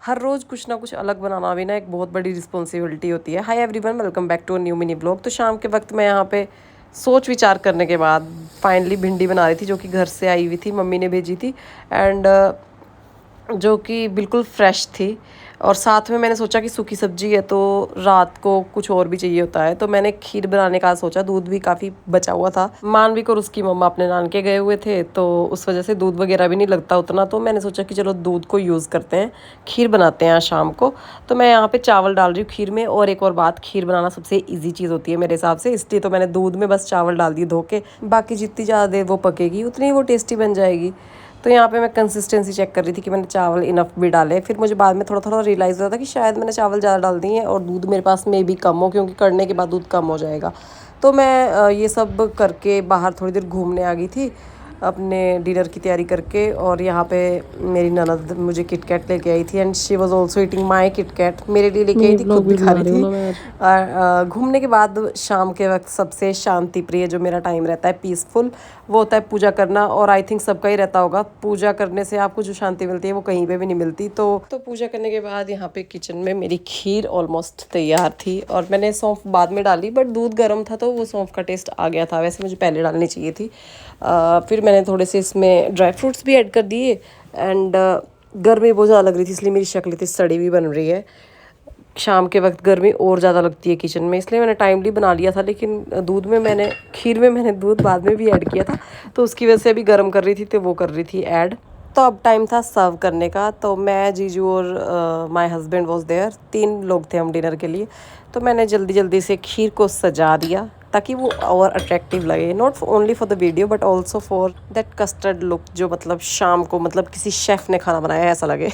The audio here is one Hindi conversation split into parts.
हर रोज़ कुछ ना कुछ अलग बनाना भी ना एक बहुत बड़ी रिस्पॉन्सिबिलिटी होती है। Hi everyone, welcome back to a new mini blog. तो शाम के वक्त मैं यहाँ पे सोच विचार करने के बाद फाइनली भिंडी बना रही थी, जो कि घर से आई हुई थी, मम्मी ने भेजी थी। एंड जो कि बिल्कुल फ्रेश थी। और साथ में मैंने सोचा कि सूखी सब्जी है तो रात को कुछ और भी चाहिए होता है, तो मैंने खीर बनाने का सोचा। दूध भी काफ़ी बचा हुआ था। मानविक और उसकी मम्मा अपने नानके गए हुए थे, तो उस वजह से दूध वगैरह भी नहीं लगता उतना, तो मैंने सोचा कि चलो दूध को यूज़ करते हैं, खीर बनाते हैं आज शाम को। तो मैं यहाँ पे चावल डाल रही हूँ खीर में। और एक और बात, खीर बनाना सबसे ईजी चीज़ होती है मेरे हिसाब से, इसलिए तो मैंने दूध में बस चावल डाल दिए धो के। बाकी जितनी ज़्यादा देर वो पकेगी उतनी ही वो टेस्टी बन जाएगी। तो यहाँ पे मैं कंसिस्टेंसी चेक कर रही थी कि मैंने चावल इनफ भी डाले। फिर मुझे बाद में थोड़ा थोड़ा रियलाइज़ हुआ था कि शायद मैंने चावल ज़्यादा डाल दिए हैं और दूध मेरे पास में भी कम हो, क्योंकि करने के बाद दूध कम हो जाएगा। तो मैं ये सब करके बाहर थोड़ी देर घूमने आ गई थी अपने डिनर की तैयारी करके। और यहाँ पे मेरी ननद मुझे किटकैट लेके आई थी, and she was also eating my KitKat. मेरे लिए लेके आई थी, खुद भी खा रही थी। घूमने के बाद शाम के वक्त सबसे शांति प्रिय जो मेरा टाइम रहता है, पीसफुल, वो होता है पूजा करना। और आई थिंक सबका ही रहता होगा, पूजा करने से आपको जो शांति मिलती है वो कहीं पे भी नहीं मिलती। तो पूजा करने के बाद यहाँ पे किचन में मेरी खीर ऑलमोस्ट तैयार थी। और मैंने सौंफ बाद में डाली, बट दूध गर्म था तो वो सौंफ का टेस्ट आ गया था। वैसे मुझे पहले डालनी चाहिए थी। फिर मैंने थोड़े से इसमें ड्राई फ्रूट्स भी ऐड कर दिए। एंड गर्मी बहुत ज़्यादा लग रही थी, इसलिए मेरी शक्ल इतनी सड़ी भी बन रही है। शाम के वक्त गर्मी और ज़्यादा लगती है किचन में, इसलिए मैंने टाइमली बना लिया था। लेकिन खीर में मैंने दूध बाद में भी ऐड किया था, तो उसकी वजह से अभी गर्म कर रही थी तो वो कर रही थी ऐड। तो अब टाइम था सर्व करने का। तो मैं, जीजू और माय हस्बैंड वाज देयर, 3 लोग थे हम डिनर के लिए। तो मैंने जल्दी जल्दी से खीर को सजा दिया ताकि वो और अट्रैक्टिव लगे, not only for the video but also for that custard look, जो मतलब शाम को मतलब किसी शेफ़ ने खाना बनाया है ऐसा लगे।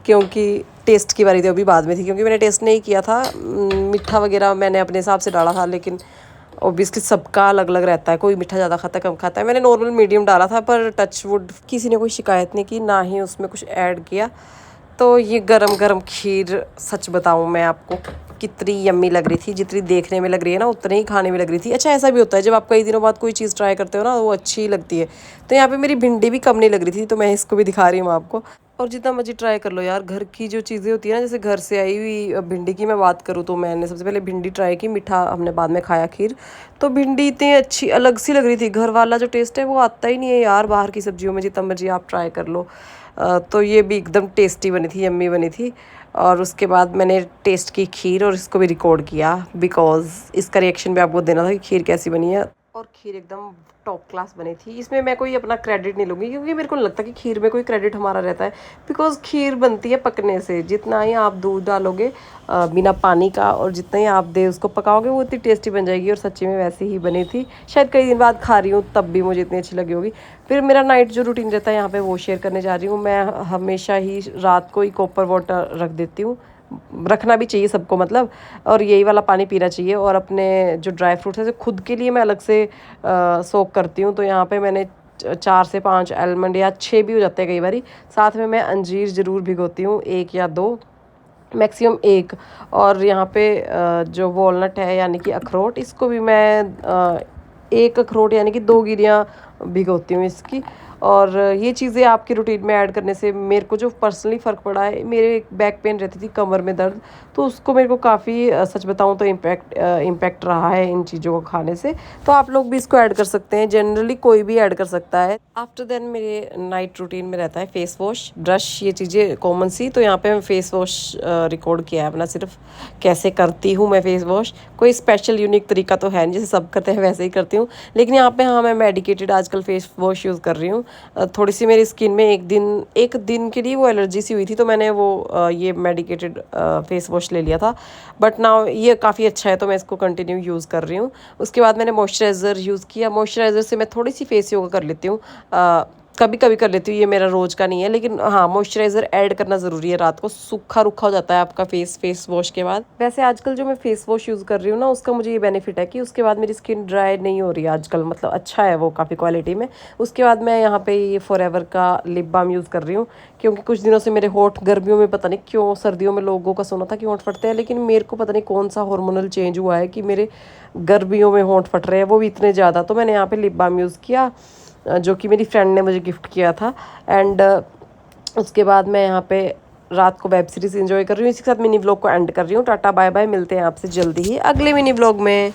क्योंकि टेस्ट की बारी तो अभी बाद में थी, क्योंकि मैंने टेस्ट नहीं किया था। मीठा वगैरह मैंने अपने हिसाब से डाला था, लेकिन ऑब्वियसली सबका अलग अलग रहता है, कोई मीठा ज़्यादा खाता है, कम खाता है। मैंने नॉर्मल मीडियम डाला था, पर टच वुड किसी ने कोई शिकायत नहीं की, ना ही उसमें कुछ ऐड किया। तो ये गरम गरम खीर, सच बताऊँ मैं आपको, कितनी यम्मी लग रही थी। जितनी देखने में लग रही है ना, उतनी ही खाने में लग रही थी। अच्छा, ऐसा भी होता है जब आप कई दिनों बाद कोई चीज़ ट्राई करते हो ना, वो अच्छी लगती है। तो यहाँ पे मेरी भिंडी भी कम नहीं लग रही थी, तो मैं इसको भी दिखा रही हूँ आपको। और जितना मर्जी ट्राई कर लो यार, घर की जो चीज़ें होती है ना, जैसे घर से आई हुई भिंडी की मैं बात करूँ, तो मैंने सबसे पहले भिंडी ट्राई की, मीठा हमने बाद में खाया खीर। तो भिंडी इतनी अच्छी अलग सी लग रही थी, घर वाला जो टेस्ट है वो आता ही नहीं है यार बाहर की सब्जियों में, जितना मर्जी आप ट्राई कर लो। तो ये भी एकदम टेस्टी बनी थी, यम्मी बनी थी। और उसके बाद मैंने टेस्ट की खीर और इसको भी रिकॉर्ड किया, बिकॉज़ इसका रिएक्शन भी आपको देना था कि खीर कैसी बनी है। और खीर एकदम टॉप क्लास बनी थी। इसमें मैं कोई अपना क्रेडिट नहीं लूँगी, क्योंकि मेरे को नहीं लगता कि खीर में कोई क्रेडिट हमारा रहता है। बिकॉज़ खीर बनती है पकने से, जितना ही आप दूध डालोगे बिना पानी का, और जितना ही आप दे उसको पकाओगे, वो इतनी टेस्टी बन जाएगी। और सच्ची में वैसी ही बनी थी। शायद कई दिन बाद खा रही हूँ तब भी मुझे इतनी अच्छी लगी होगी। फिर मेरा नाइट जो रूटीन रहता है यहाँ पे, वो शेयर करने जा रही हूँ। मैं हमेशा ही रात को ही कॉपर वाटर रख देती हूँ, रखना भी चाहिए सबको मतलब। और यही वाला पानी पीना चाहिए। और अपने जो ड्राई फ्रूट्स है, जो खुद के लिए मैं अलग से सोक करती हूँ। तो यहाँ पे मैंने 4 से 5 आलमंड, या 6 भी हो जाते हैं कई बारी। साथ में मैं अंजीर ज़रूर भिगोती हूँ, 1 या 2, मैक्सिमम 1। और यहाँ पे जो वॉलनट है यानी कि अखरोट, इसको भी मैं 1 अखरोट यानी कि 2 गिरियाँ भिगोती हूँ इसकी। और ये चीज़ें आपकी रूटीन में ऐड करने से मेरे को जो पर्सनली फ़र्क पड़ा है, मेरे बैक पेन रहती थी, कमर में दर्द, तो उसको मेरे को काफ़ी सच बताऊँ तो इम्पैक्ट रहा है इन चीज़ों को खाने से। तो आप लोग भी इसको ऐड कर सकते हैं, जनरली कोई भी ऐड कर सकता है। आफ्टर देन मेरे नाइट रूटीन में रहता है फेस वॉश, ब्रश, ये चीज़ें कॉमन सी। तो यहाँ पे मैं फेस वॉश रिकॉर्ड किया है अपना, सिर्फ कैसे करती हूँ मैं फेस वॉश। कोई स्पेशल यूनिक तरीका तो है नहीं, जैसे सब करते हैं वैसे ही करती हूँ। लेकिन यहाँ पे हाँ, मैं मेडिकेटेड आजकल फेस वॉश यूज़ कर रही हूँ। थोड़ी सी मेरी स्किन में एक दिन के लिए वो एलर्जी सी हुई थी, तो मैंने वो ये मेडिकेटेड फेस वॉश ले लिया था। बट नाउ ये काफ़ी अच्छा है, तो मैं इसको कंटिन्यू यूज़ कर रही हूँ। उसके बाद मैंने मॉइस्चराइज़र यूज़ किया। मॉइस्चराइज़र से मैं थोड़ी सी फेस योगा कर लेती हूँ, कभी कभी कर लेती हूँ, ये मेरा रोज़ का नहीं है। लेकिन हाँ, मॉइस्चराइज़र ऐड करना ज़रूरी है, रात को सूखा रुखा हो जाता है आपका फेस वॉश के बाद। वैसे आजकल जो मैं फेस वॉश यूज़ कर रही हूँ ना, उसका मुझे ये बेनिफिट है कि उसके बाद मेरी स्किन ड्राई नहीं हो रही है आजकल, मतलब अच्छा है वो काफ़ी क्वालिटी में। उसके बाद मैं यहाँ पे ये फॉरएवर का लिप बाम यूज़ कर रही हूँ, क्योंकि कुछ दिनों से मेरे होंठ गर्मियों में पता नहीं क्यों, सर्दियों में लोगों का सुना था कि होंठ फटते हैं, लेकिन मेरे को पता नहीं कौन सा हार्मोनल चेंज हुआ है कि मेरे गर्मियों में होंठ फट रहे हैं, वो भी इतने ज़्यादा। तो मैंने यहाँ पे लिप बाम यूज़ किया, जो कि मेरी फ्रेंड ने मुझे गिफ्ट किया था। एंड उसके बाद मैं यहाँ पे रात को वेब सीरीज एंजॉय कर रही हूँ। इसी के साथ मिनी व्लॉग को एंड कर रही हूँ। टाटा बाय बाय, मिलते हैं आपसे जल्दी ही अगले मिनी व्लॉग में।